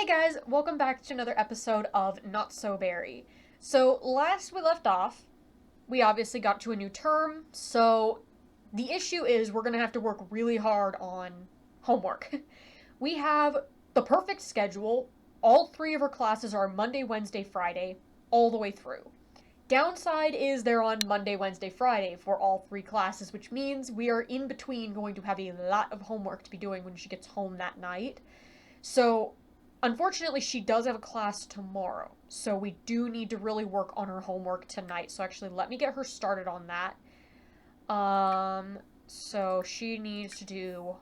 guys, welcome back to another episode of Not So Berry. So, last we left off, we obviously got to a new term, so the issue is we're going to have to work really hard on homework. We have the perfect schedule. All three of our classes are Monday, Wednesday, Friday, all the way through. Downside is they're on Monday, Wednesday, Friday for all three classes, which means we are in between going to have a lot of homework to be doing when she gets home that night. So, unfortunately, she does have a class tomorrow, so we do need to really work on her homework tonight. So actually, let me get her started on that. So she needs to do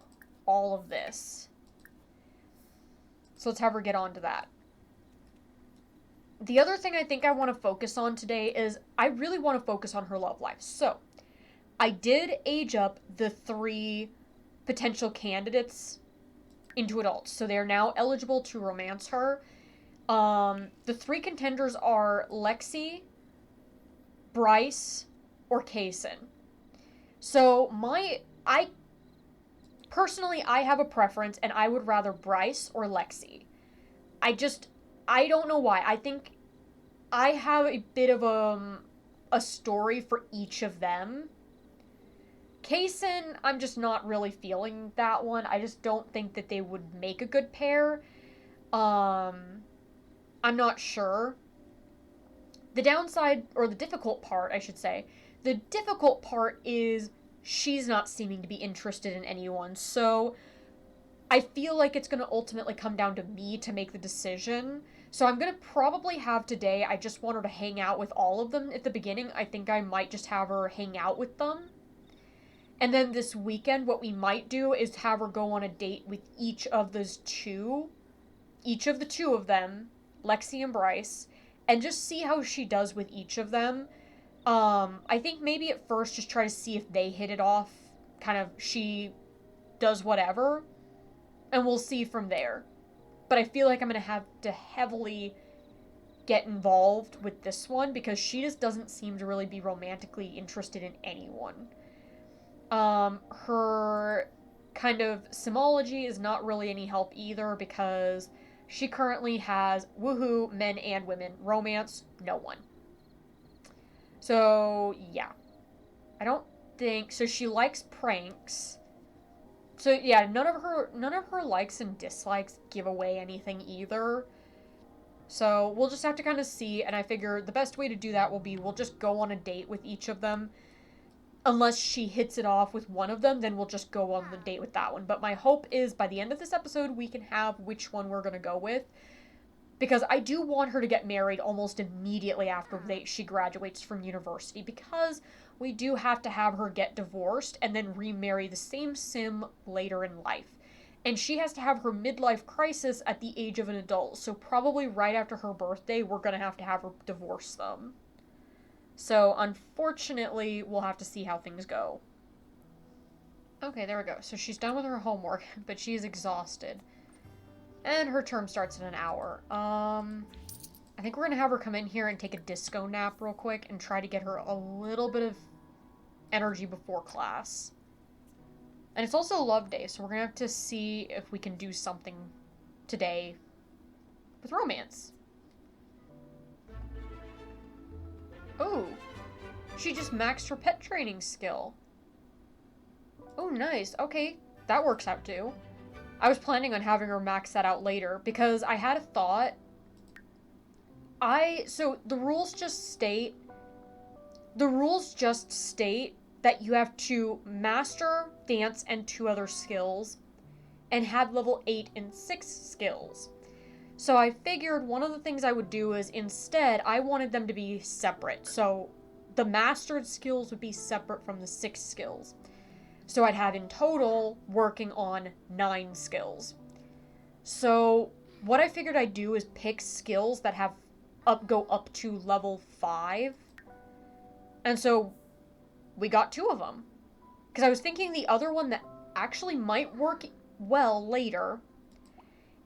all of this. So let's have her get on to that. The other thing I think I want to focus on today is I really want to focus on her love life. So, I did age up the three potential candidates into adults. So they're now eligible to romance her. The three contenders are Lexi, Bryce, or Kaysen. So I personally, I have a preference and I would rather Bryce or Lexi. I don't know why. I think I have a bit of a story for each of them. Kaysen, I'm just not really feeling that one. I just don't think that they would make a good pair. I'm not sure. The downside, or the difficult part, I should say, the difficult part is she's not seeming to be interested in anyone. So I feel like it's going to ultimately come down to me to make the decision. So I'm going to probably have today, I just want her to hang out with all of them at the beginning. I think I might just have her hang out with them. And then this weekend, what we might do is have her go on a date with each of the two of them, Lexi and Bryce, and just see how she does with each of them. I think maybe at first just try to see if they hit it off, kind of she does whatever, and we'll see from there. But I feel like I'm going to have to heavily get involved with this one because she just doesn't seem to really be romantically interested in anyone. Her kind of simology is not really any help either because she currently has woohoo, men and women, romance, no one. So, yeah. I don't think so. She likes pranks. So, yeah, none of her likes and dislikes give away anything either. So, we'll just have to kind of see, and I figure the best way to do that will be we'll just go on a date with each of them. Unless she hits it off with one of them, then we'll just go on the date with that one. But my hope is by the end of this episode, we can have which one we're going to go with. Because I do want her to get married almost immediately after she graduates from university. Because we do have to have her get divorced and then remarry the same sim later in life. And she has to have her midlife crisis at the age of an adult. So probably right after her birthday, we're going to have her divorce them. So, unfortunately, we'll have to see how things go. Okay, there we go. So she's done with her homework, but she's exhausted. And her term starts in an hour. I think we're gonna have her come in here and take a disco nap real quick and try to get her a little bit of energy before class. And it's also Love Day, so we're gonna have to see if we can do something today with romance. Oh, she just maxed her pet training skill. Oh, nice. Okay, that works out too. I was planning on having her max that out later because I had a thought. So the rules just state that you have to master dance and 2 other skills and have level 8 and 6 skills. So I figured one of the things I would do is instead I wanted them to be separate. So the mastered skills would be separate from the 6 skills. So I'd have in total working on 9 skills. So what I figured I'd do is pick skills that go up to level 5. And so we got 2 of them. Because I was thinking the other one that actually might work well later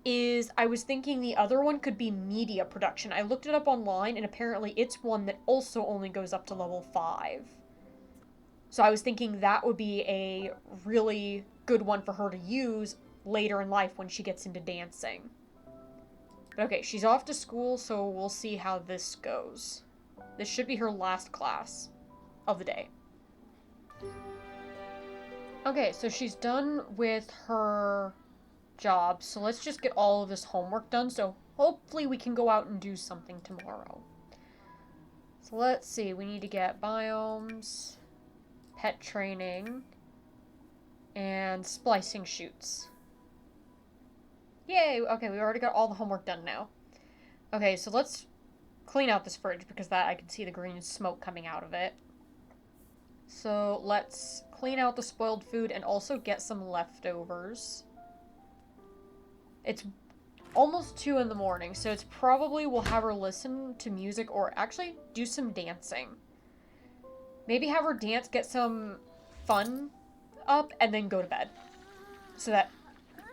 is I was thinking the other one could be media production. I looked it up online and apparently it's one that also only goes up to level 5. So I was thinking that would be a really good one for her to use later in life when she gets into dancing. But okay, she's off to school, so we'll see how this goes. This should be her last class of the day. Okay, so she's done with her job, so let's just get all of this homework done, so hopefully we can go out and do something tomorrow. So let's see, we need to get biomes, pet training, and splicing shoots. Yay! Okay, we already got all the homework done now. Okay, so let's clean out this fridge because that I can see the green smoke coming out of it. So let's clean out the spoiled food and also get some leftovers. It's almost 2 in the morning, so it's probably we'll have her listen to music or actually do some dancing. Maybe have her dance, get some fun up, and then go to bed. So that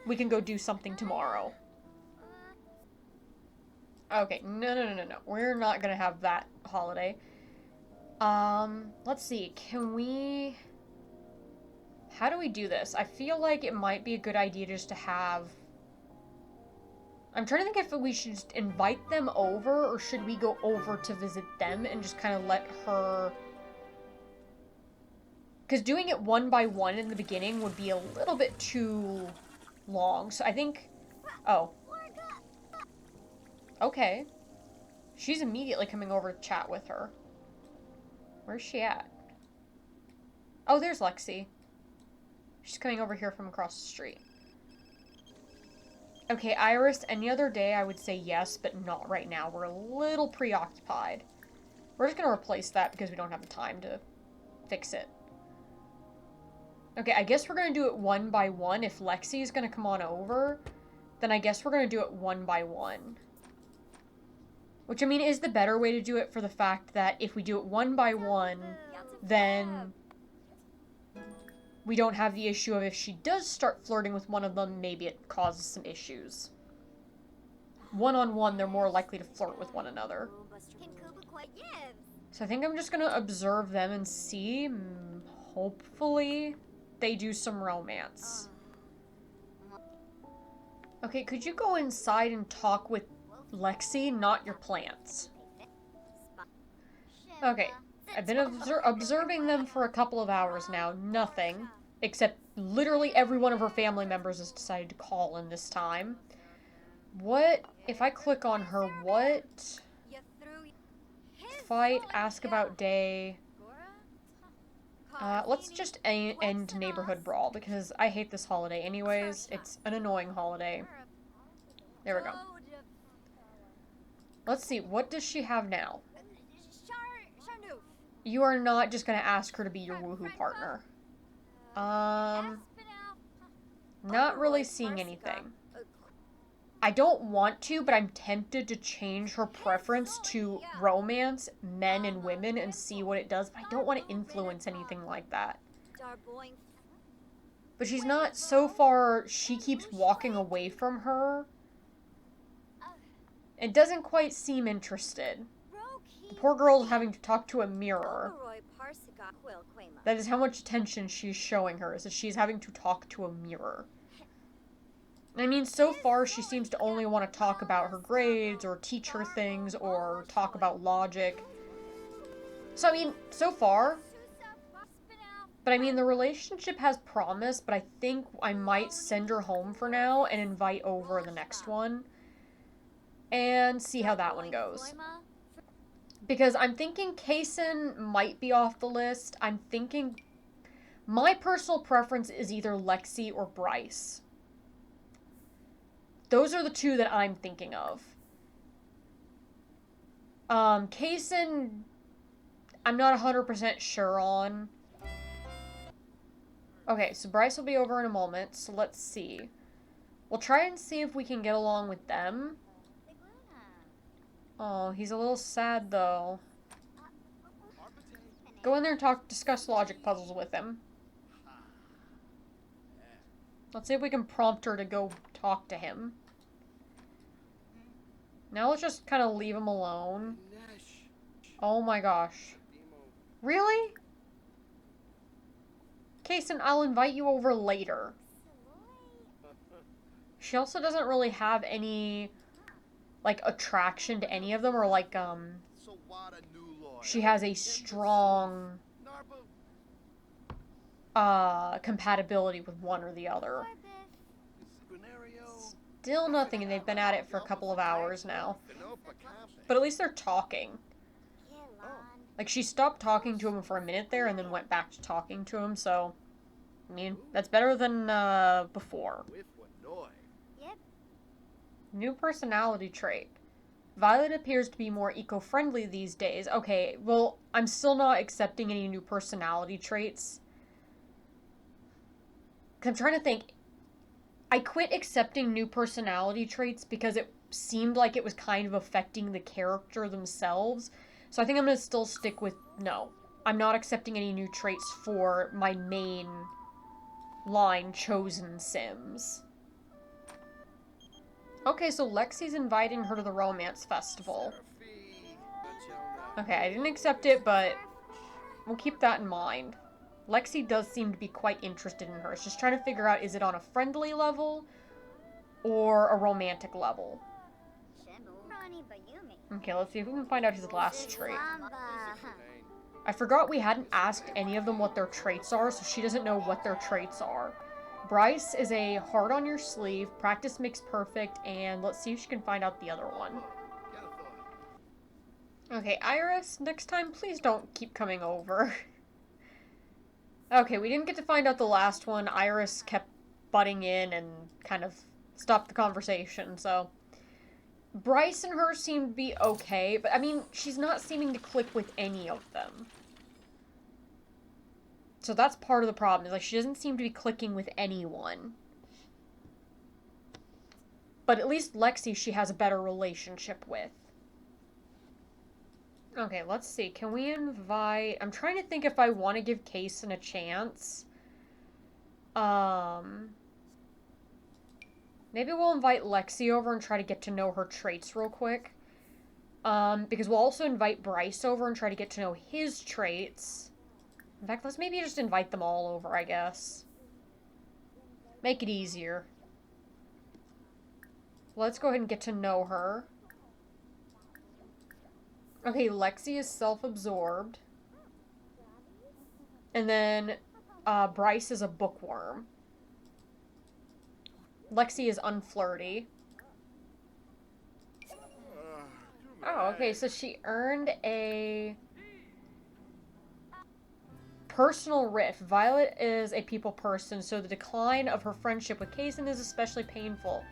we can go do something tomorrow. Okay, no. We're not gonna have that holiday. Let's see. Can we... How do we do this? I feel like it might be a good idea just to have... I'm trying to think if we should just invite them over, or should we go over to visit them and just kind of let her... Because doing it one by one in the beginning would be a little bit too long. So I think... Oh. Okay. She's immediately coming over to chat with her. Where's she at? Oh, there's Lexi. She's coming over here from across the street. Okay, Iris, any other day I would say yes, but not right now. We're a little preoccupied. We're just gonna replace that because we don't have the time to fix it. Okay, I guess we're gonna do it one by one. If Lexi is gonna come on over, then I guess we're gonna do it one by one. Which, I mean, is the better way to do it for the fact that if we do it one by one, then we don't have the issue of if she does start flirting with one of them, maybe it causes some issues. One-on-one, they're more likely to flirt with one another. So I think I'm just gonna observe them and see. Hopefully they do some romance. Okay, could you go inside and talk with Lexi, not your plants? Okay, I've been observing them for a couple of hours now. Nothing. Except literally every one of her family members has decided to call in this time. What? If I click on her, what? Fight, ask about day. Let's just end Neighborhood Brawl, because I hate this holiday anyways. It's an annoying holiday. There we go. Let's see, what does she have now? You are not just gonna ask her to be your woohoo partner. Not really seeing anything. I don't want to, but I'm tempted to change her preference to romance, men and women, and see what it does, but I don't want to influence anything like that. But she's not, so far, she keeps walking away from her. It doesn't quite seem interested. The poor girl is having to talk to a mirror. That is how much attention she's showing her, is that she's having to talk to a mirror. I mean, so far she seems to only want to talk about her grades, or teach her things, or talk about logic. So, I mean, so far. But I mean, the relationship has promise, but I think I might send her home for now and invite over the next one. And see how that one goes. Because I'm thinking Kaysen might be off the list. I'm thinking... My personal preference is either Lexi or Bryce. Those are the two that I'm thinking of. Kaysen, I'm not 100% sure on. Okay, so Bryce will be over in a moment, so let's see. We'll try and see if we can get along with them. Oh, he's a little sad, though. Go in there and discuss logic puzzles with him. Let's see if we can prompt her to go talk to him. Now let's just kind of leave him alone. Oh my gosh. Really? Kaysen, I'll invite you over later. She also doesn't really have any like, attraction to any of them, or, like, she has a strong, compatibility with one or the other. Still nothing, and they've been at it for a couple of hours now. But at least they're talking. Like, she stopped talking to him for a minute there and then went back to talking to him, so... I mean, that's better than, before. New personality trait. Violet appears to be more eco-friendly these days. Okay, well, I'm still not accepting any new personality traits. 'Cause I'm trying to think... I quit accepting new personality traits because it seemed like it was kind of affecting the character themselves. So I think I'm going to still stick with no. I'm not accepting any new traits for my main line chosen Sims. Okay, so Lexi's inviting her to the romance festival. Okay, I didn't accept it, but we'll keep that in mind. Lexi does seem to be quite interested in her. It's just trying to figure out, is it on a friendly level or a romantic level? Okay, let's see if we can find out his last trait. I forgot we hadn't asked any of them what their traits are, so she doesn't know what their traits are. Bryce is a heart on your sleeve, practice makes perfect, and let's see if she can find out the other one. Okay, Iris, next time please don't keep coming over. Okay, we didn't get to find out the last one. Iris kept butting in and kind of stopped the conversation, so... Bryce and her seem to be okay, but I mean, she's not seeming to click with any of them. So that's part of the problem, is like she doesn't seem to be clicking with anyone. But at least Lexi she has a better relationship with. Okay, let's see. Can we invite... I'm trying to think if I want to give Kaysen a chance. Maybe we'll invite Lexi over and try to get to know her traits real quick. Because we'll also invite Bryce over and try to get to know his traits. In fact, let's maybe just invite them all over, I guess. Make it easier. Let's go ahead and get to know her. Okay, Lexi is self-absorbed. And then, Bryce is a bookworm. Lexi is unflirty. Oh, okay, so she earned a personal rift. Violet is a people person, so the decline of her friendship with Kaysen is especially painful.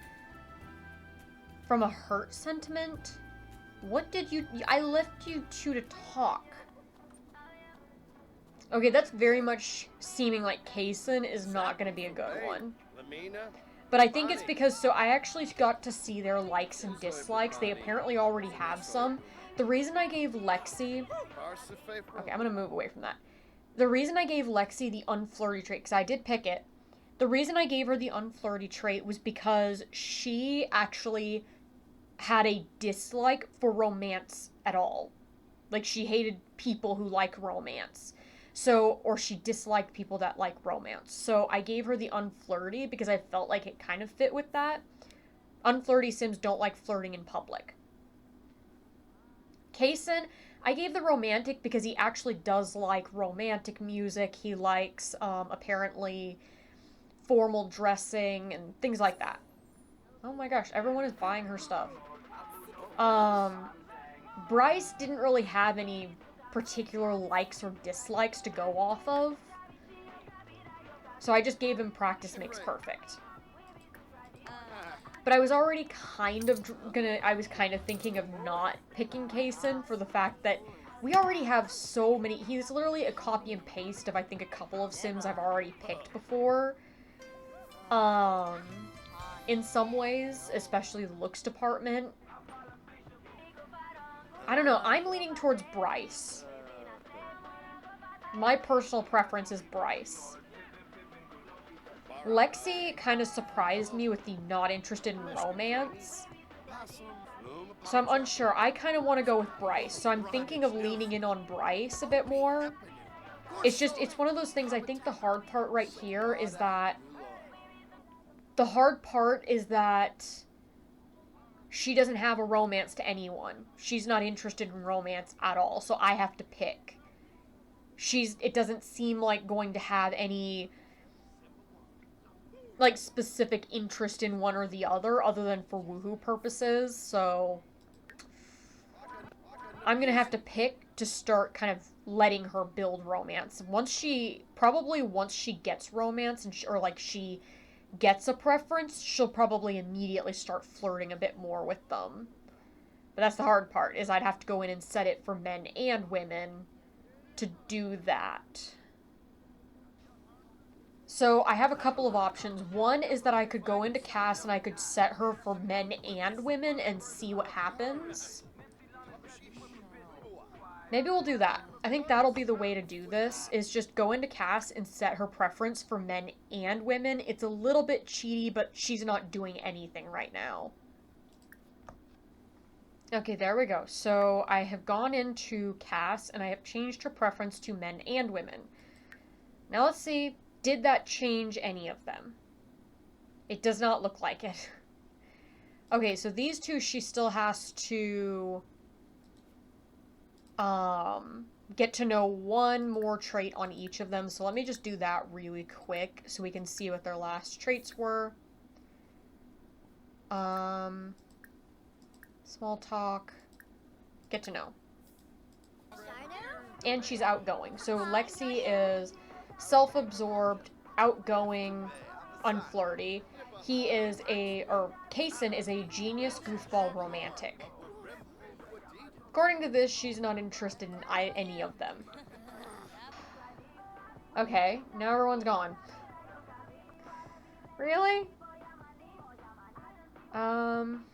From a hurt sentiment? What did you... I left you two to talk. Okay, that's very much seeming like Kaysen is not going to be a good one. But I think it's because, so I actually got to see their likes and dislikes. They apparently already have some. The reason I gave Lexi... Okay, I'm going to move away from that. The reason I gave Lexi the unflirty trait, because I did pick it, the reason I gave her the unflirty trait was because she actually had a dislike for romance at all. Like, she hated people who like romance. So, or she disliked people that like romance. So I gave her the unflirty because I felt like it kind of fit with that. Unflirty Sims don't like flirting in public. Kaysen, I gave the romantic because he actually does like romantic music. He likes, apparently, formal dressing and things like that. Oh my gosh, everyone is buying her stuff. Bryce didn't really have any particular likes or dislikes to go off of. So I just gave him practice makes perfect. But I was already kind of I was kind of thinking of not picking Kaysen for the fact that we already have so many. He's literally a copy and paste of I think a couple of Sims I've already picked before. In some ways, especially the looks department. I don't know, I'm leaning towards Bryce. My personal preference is Bryce. Lexi kind of surprised me with the not interested in romance. So I'm unsure. I kind of want to go with Bryce. So I'm thinking of leaning in on Bryce a bit more. It's just, it's one of those things, I think the hard part right here is that... she doesn't have a romance to anyone. She's not interested in romance at all, so I have to pick. It doesn't seem like going to have any, like, specific interest in one or the other than for woohoo purposes, so I'm gonna have to pick to start kind of letting her build romance. Once she gets romance, and she gets a preference, she'll probably immediately start flirting a bit more with them. But that's the hard part, is I'd have to go in and set it for men and women to do that. So I have a couple of options. One is that I could go into Cass and I could set her for men and women and see what happens. Maybe we'll do that. I think that'll be the way to do this, is just go into Cass and set her preference for men and women. It's a little bit cheaty, but she's not doing anything right now. Okay, there we go. So I have gone into Cass and I have changed her preference to men and women. Now let's see, did that change any of them? It does not look like it. Okay, so these two she still has to get to know one more trait on each of them. So let me just do that really quick so we can see what their last traits were. Small talk, get to know. And she's outgoing. So Lexi is self-absorbed, outgoing, unflirty. Kaysen is a genius goofball romantic. According to this, she's not interested in any of them. Okay, now everyone's gone. Really? I'm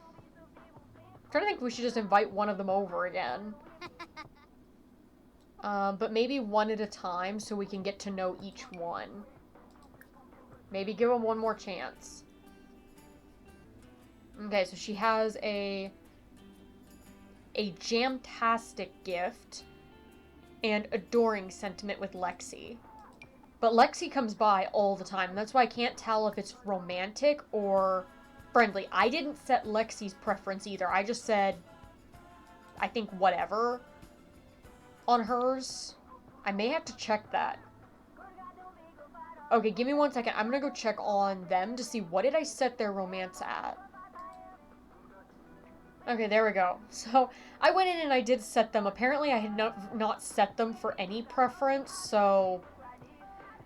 trying to think if we should just invite one of them over again. But maybe one at a time so we can get to know each one. Maybe give them one more chance. Okay, so she has a jamtastic gift and adoring sentiment with Lexi. But Lexi comes by all the time. That's why I can't tell if it's romantic or friendly. I didn't set Lexi's preference either. I just said, I think, whatever on hers. I may have to check that. Okay, give me 1 second. I'm gonna go check on them to see what did I set their romance at. Okay, there we go. So, I went in and I did set them. Apparently, I had not set them for any preference, so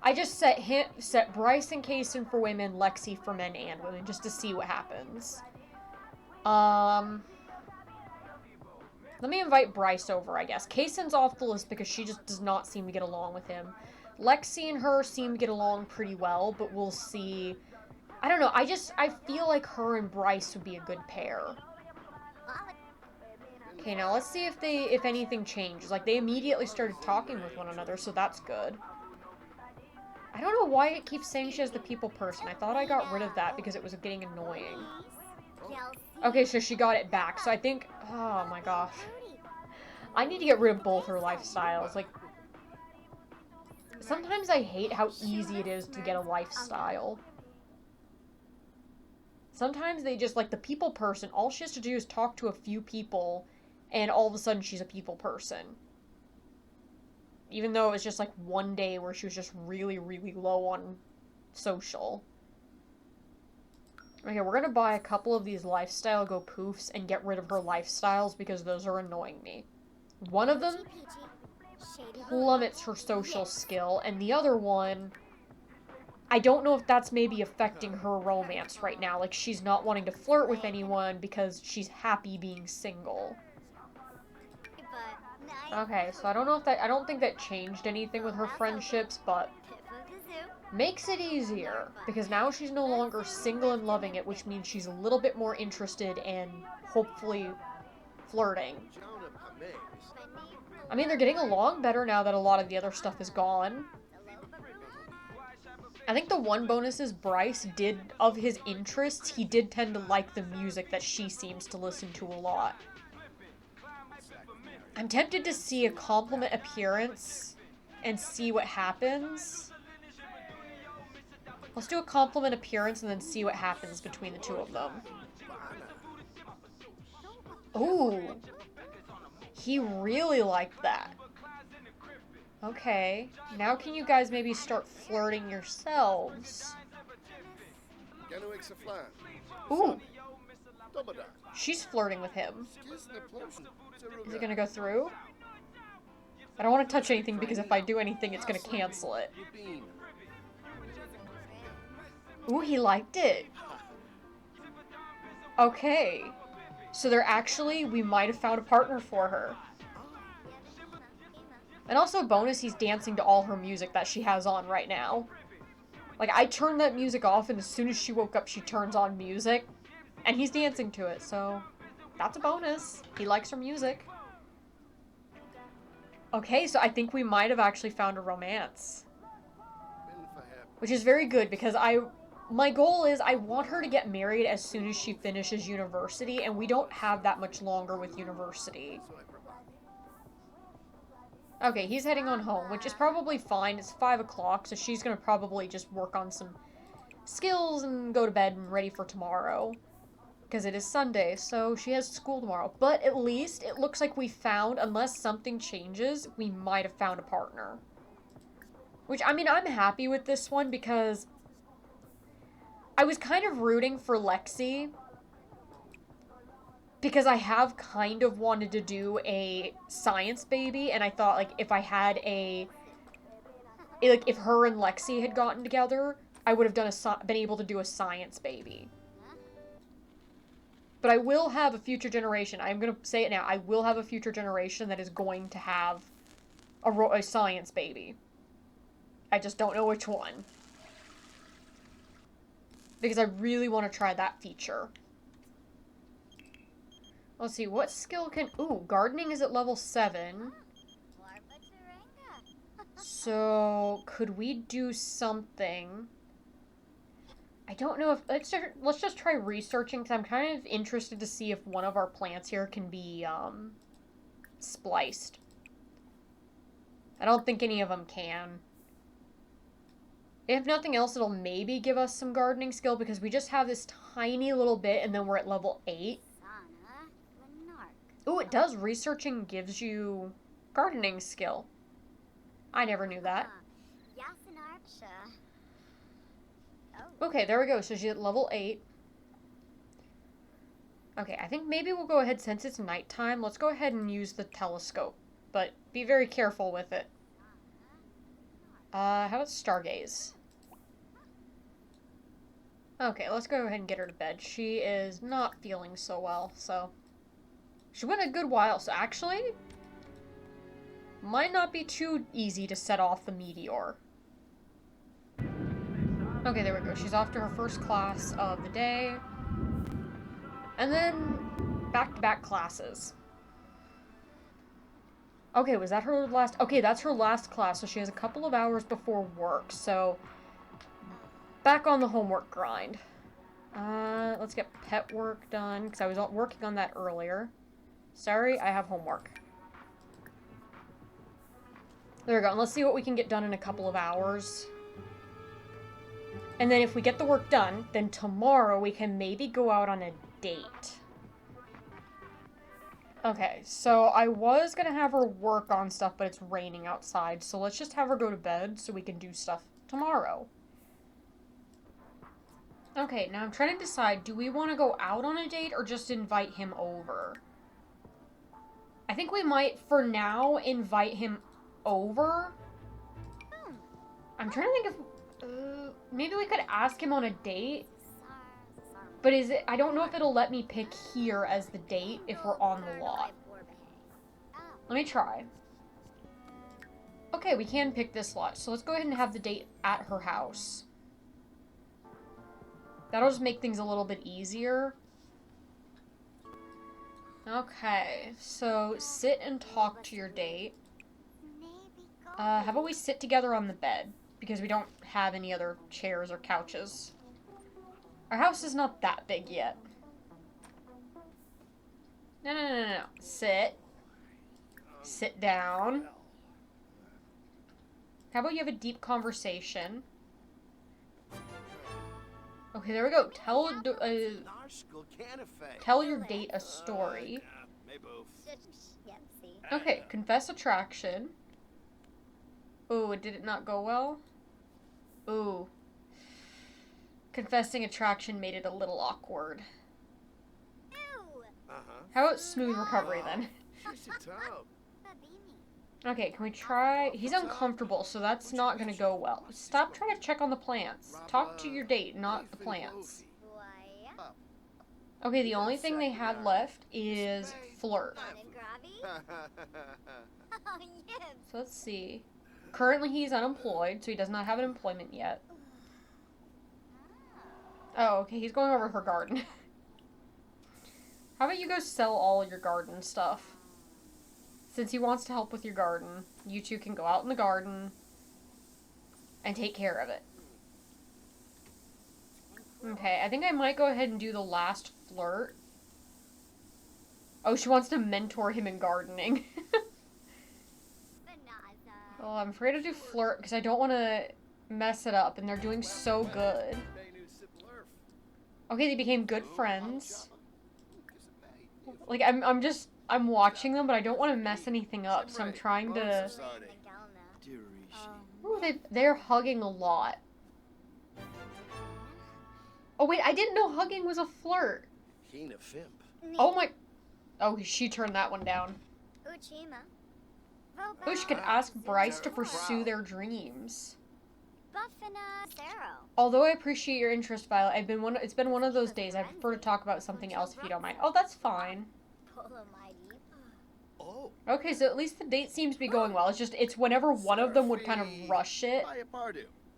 I just set Bryce and Kaysen for women, Lexi for men and women, just to see what happens. Let me invite Bryce over, I guess. Kaysen's off the list because she just does not seem to get along with him. Lexi and her seem to get along pretty well, but we'll see. I don't know, I feel like her and Bryce would be a good pair. Okay, now let's see if anything changes. Like, they immediately started talking with one another, so that's good. I don't know why it keeps saying she has the people person. I thought I got rid of that because it was getting annoying. Okay, so she got it back. So I think, oh my gosh. I need to get rid of both her lifestyles. Like, sometimes I hate how easy it is to get a lifestyle. Sometimes they just, like, the people person, all she has to do is talk to a few people, and all of a sudden she's a people person. Even though it's just, like, one day where she was just really, really low on social. Okay, we're gonna buy a couple of these lifestyle go poofs and get rid of her lifestyles because those are annoying me. One of them plummets her social skill, and the other one, I don't know if that's maybe affecting her romance right now. Like, she's not wanting to flirt with anyone because she's happy being single. Okay, so I don't think that changed anything with her friendships, but makes it easier, because now she's no longer single and loving it, which means she's a little bit more interested in, hopefully, flirting. I mean, they're getting along better now that a lot of the other stuff is gone. I think the one bonus is Bryce did, of his interests, he did tend to like the music that she seems to listen to a lot. I'm tempted to see a compliment appearance and see what happens. Let's do a compliment appearance and then see what happens between the two of them. Ooh. He really liked that. Okay. Now can you guys maybe start flirting yourselves? Ooh. She's flirting with him. Is it gonna go through? I don't want to touch anything because if I do anything, it's gonna cancel it. Ooh, he liked it. Okay. So we might have found a partner for her. And also bonus, he's dancing to all her music that she has on right now. Like, I turned that music off, and as soon as she woke up, she turns on music. And he's dancing to it, so that's a bonus. He likes her music. Okay, so I think we might have actually found a romance. Which is very good, because my goal is I want her to get married as soon as she finishes university, and we don't have that much longer with university. Okay, he's heading on home, which is probably fine. It's 5 o'clock, so she's gonna probably just work on some skills and go to bed and ready for tomorrow. Because it is Sunday, so she has school tomorrow. But at least it looks like we found, unless something changes, we might have found a partner. Which, I mean, I'm happy with this one because I was kind of rooting for Lexi. Because I have kind of wanted to do a science baby, and I thought, like, if I had if her and Lexi had gotten together, I would have been able to do a science baby. But I will have a future generation. I'm going to say it now. I will have a future generation that is going to have a science baby. I just don't know which one. Because I really want to try that feature. Let's see, what skill can... Ooh, gardening is at level 7. So, could we do something? I don't know if... Let's just try researching, because I'm kind of interested to see if one of our plants here can be, spliced. I don't think any of them can. If nothing else, it'll maybe give us some gardening skill, because we just have this tiny little bit, and then we're at level 8. Ooh, it does. Researching gives you gardening skill. I never knew that. Okay, there we go. So she's at level 8. Okay, I think maybe we'll go ahead, since it's nighttime, let's go ahead and use the telescope. But be very careful with it. How about stargaze? Okay, let's go ahead and get her to bed. She is not feeling so well, so... She went a good while, so actually... Might not be too easy to set off the meteor. Okay, there we go. She's off to her first class of the day. And then... back-to-back classes. Okay, was that her last... Okay, that's her last class, so she has a couple of hours before work, so... Back on the homework grind. Let's get pet work done, because I was working on that earlier. Sorry, I have homework. There we go. And let's see what we can get done in a couple of hours. And then if we get the work done, then tomorrow we can maybe go out on a date. Okay, so I was going to have her work on stuff, but it's raining outside. So let's just have her go to bed so we can do stuff tomorrow. Okay, now I'm trying to decide, do we want to go out on a date or just invite him over? I think we might, for now, invite him over. I'm trying to think if... maybe we could ask him on a date. But is it... I don't know if it'll let me pick here as the date if we're on the lot. Let me try. Okay, we can pick this lot. So let's go ahead and have the date at her house. That'll just make things a little bit easier. Okay, so sit and talk to your date. How about we sit together on the bed? Because we don't have any other chairs or couches. Our house is not that big yet. No. Sit. Sit down. How about you have a deep conversation? Okay, there we go. Tell your date a story. Okay, confess attraction. Ooh, did it not go well? Ooh. Confessing attraction made it a little awkward. How about smooth recovery then? Okay, can we try... He's uncomfortable, so that's not gonna go well. Stop trying to check on the plants. Talk to your date, not the plants. Okay, the only thing they had left is flirt. So let's see. Currently he's unemployed, so he does not have an employment yet. Oh, okay, he's going over her garden. How about you go sell all your garden stuff? Since he wants to help with your garden, you two can go out in the garden and take care of it. Okay, I think I might go ahead and do the last flirt. Oh, she wants to mentor him in gardening. Oh, I'm afraid to do flirt because I don't want to mess it up, and they're doing so good. Okay, they became good friends. Like, I'm watching them, but I don't want to mess anything up, so I'm trying to... Ooh, they're hugging a lot. Oh, wait, I didn't know hugging was a flirt. Oh, my... Oh, she turned that one down. Oh, she could ask Bryce to pursue their dreams. Although I appreciate your interest, Violet, it's been one of those days. I prefer to talk about something else if you don't mind. Oh, that's fine. Okay, so at least the date seems to be going well. It's whenever one of them would kind of rush it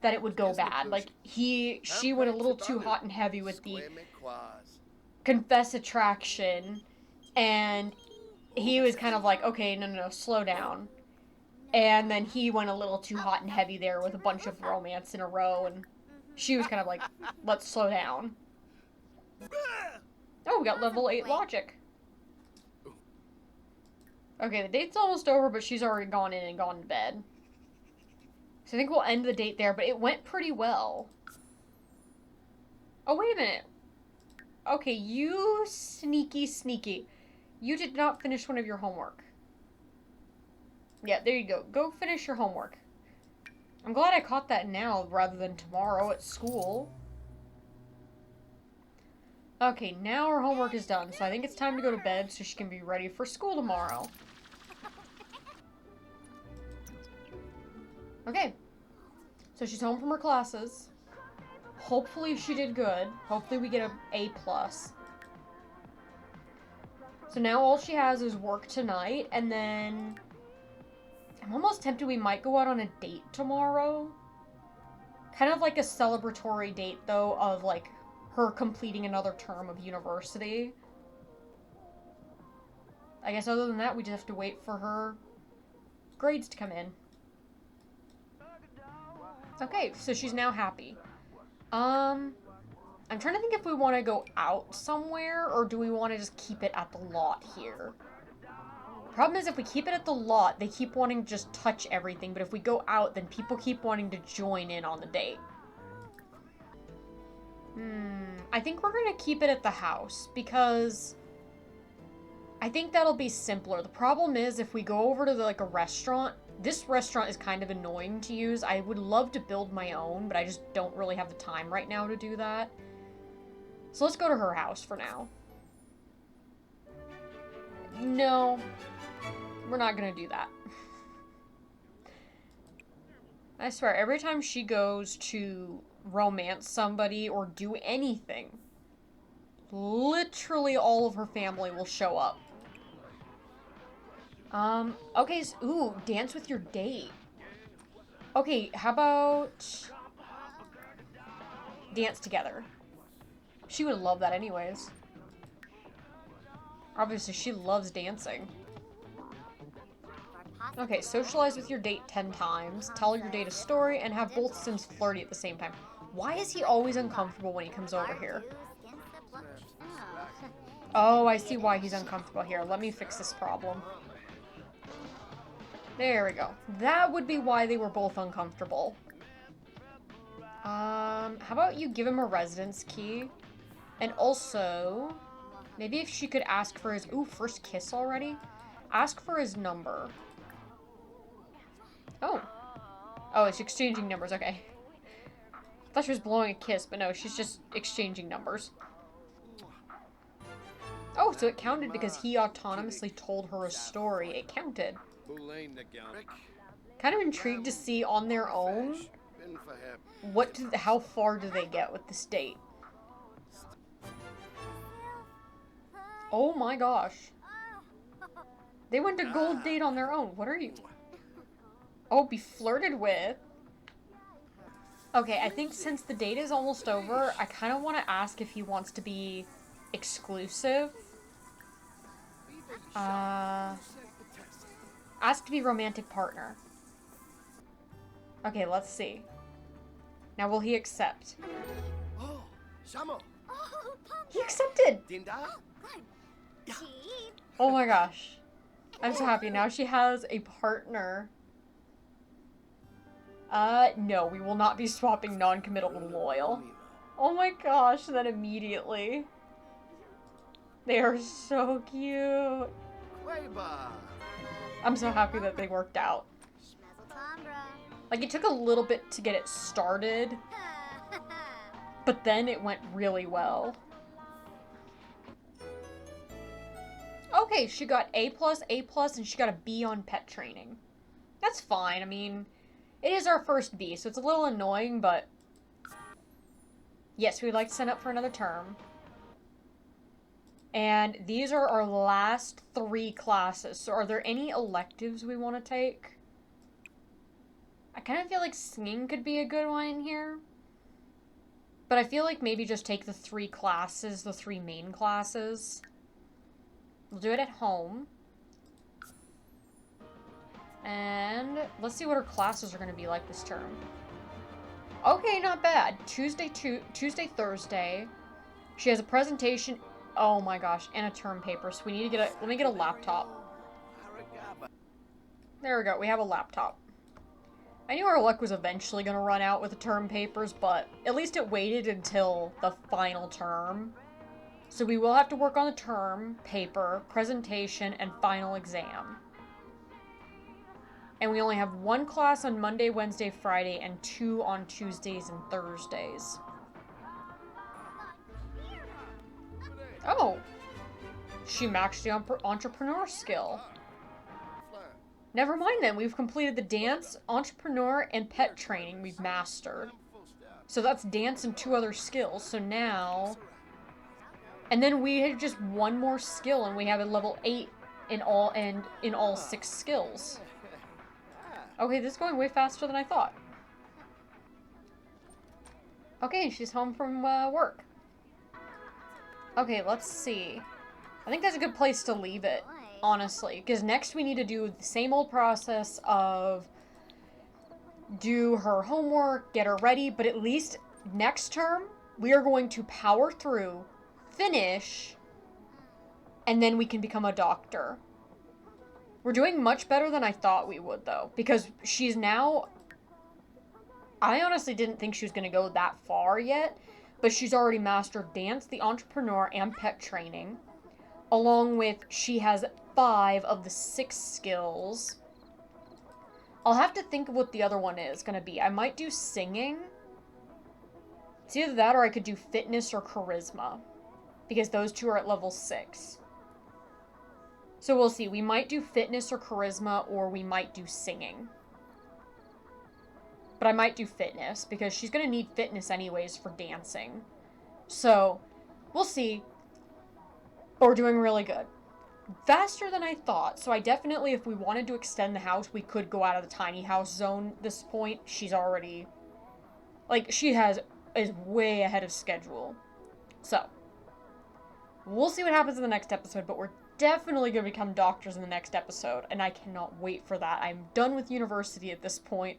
that it would go bad. Like, she went a little too hot and heavy with the confess attraction, and he was kind of like, okay, no, slow down. And then he went a little too hot and heavy there with a bunch of romance in a row, and she was kind of like, let's slow down. Oh, we got level 8 logic. Okay, the date's almost over, but she's already gone in and gone to bed. So I think we'll end the date there, but it went pretty well. Oh, wait a minute. Okay, you sneaky. You did not finish one of your homework. Yeah, there you go. Go finish your homework. I'm glad I caught that now rather than tomorrow at school. Okay, now her homework is done, so I think it's time to go to bed so she can be ready for school tomorrow. Okay. So she's home from her classes. Hopefully she did good. Hopefully we get an A+. So now all she has is work tonight, and then... I'm almost tempted we might go out on a date tomorrow. Kind of like a celebratory date, though, of, like, her completing another term of university. I guess other than that, we just have to wait for her grades to come in. Okay, so she's now happy. I'm trying to think if we want to go out somewhere, or do we want to just keep it at the lot here? Problem is, if we keep it at the lot, they keep wanting to just touch everything, but if we go out, then people keep wanting to join in on the date. I think we're gonna keep it at the house, because I think that'll be simpler. The problem is, if we go over to, like, a restaurant, this restaurant is kind of annoying to use. I would love to build my own, but I just don't really have the time right now to do that. So let's go to her house for now. No. We're not gonna do that. I swear, every time she goes to romance somebody or do anything, literally all of her family will show up. Okay, so, ooh, dance with your date. Okay, how about dance together? She would love that anyways. Obviously, she loves dancing. Okay, socialize with your date 10 times, tell your date a story, and have both Sims flirty at the same time. Why is he always uncomfortable when he comes over here? Oh, I see why he's uncomfortable here. Let me fix this problem. There we go. That would be why they were both uncomfortable. How about you give him a residence key? And also... Maybe if she could ask for his... Ooh, first kiss already? Ask for his number. Oh. Oh, it's exchanging numbers, okay. I thought she was blowing a kiss, but no, she's just exchanging numbers. Oh, so it counted because he autonomously told her a story. It counted. Kind of intrigued to see on their own how far do they get with this date. Oh my gosh. They went to gold date on their own. What are you? Oh, be flirted with. Okay, I think since the date is almost over, I kind of want to ask if he wants to be exclusive. Ask to be romantic partner. Okay, let's see. Now, will he accept? He accepted! Oh my gosh. I'm so happy. Now she has a partner. No, we will not be swapping non-committal and loyal. Oh my gosh, then immediately. They are so cute. I'm so happy that they worked out. Like, it took a little bit to get it started, but then it went really well. Okay, she got A+, and she got a B on pet training. That's fine. I mean, it is our first B, so it's a little annoying, but yes, we'd like to sign up for another term. And these are our last 3 classes. So are there any electives we want to take? I kind of feel like singing could be a good one in here. But I feel like maybe just take the 3 classes, the 3 main classes. We'll do it at home. And let's see what her classes are going to be like this term. Okay, not bad. Tuesday, Thursday. She has a presentation. Oh my gosh, and a term paper. So we need to get let me get a laptop. There we go. We have a laptop. I knew our luck was eventually going to run out with the term papers, but at least it waited until the final term. So we will have to work on the term, paper, presentation, and final exam. And we only have 1 class on Monday, Wednesday, Friday, and 2 on Tuesdays and Thursdays. Oh! She maxed the entrepreneur skill. Never mind then, we've completed the dance, entrepreneur, and pet training we've mastered. So that's dance and 2 other skills, so now... And then we have just 1 more skill, and we have a level 8 in all 6 skills. Okay, this is going way faster than I thought. Okay, she's home from work. Okay, let's see. I think that's a good place to leave it, honestly. Because next we need to do the same old process of do her homework, get her ready, but at least next term, we are going to power through, finish, and then we can become a doctor. We're doing much better than I thought we would, though, because she's now... I honestly didn't think she was going to go that far yet, but she's already mastered dance, the entrepreneur, and pet training, along with she has 5 of the 6 skills. I'll have to think of what the other one is going to be. I might do singing. It's either that or I could do fitness or charisma, because those 2 are at level 6. So we'll see. We might do fitness or charisma, or we might do singing. But I might do fitness, because she's going to need fitness anyways for dancing. So, we'll see. But we're doing really good. Faster than I thought. So I definitely, if we wanted to extend the house, we could go out of the tiny house zone at this point. She's already... Like, is way ahead of schedule. So, we'll see what happens in the next episode, but we're definitely going to become doctors in the next episode, and I cannot wait for that. I'm done with university at this point.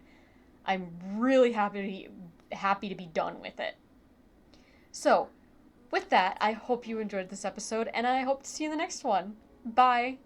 I'm really happy to be done with it. So, with that, I hope you enjoyed this episode, and I hope to see you in the next one. Bye!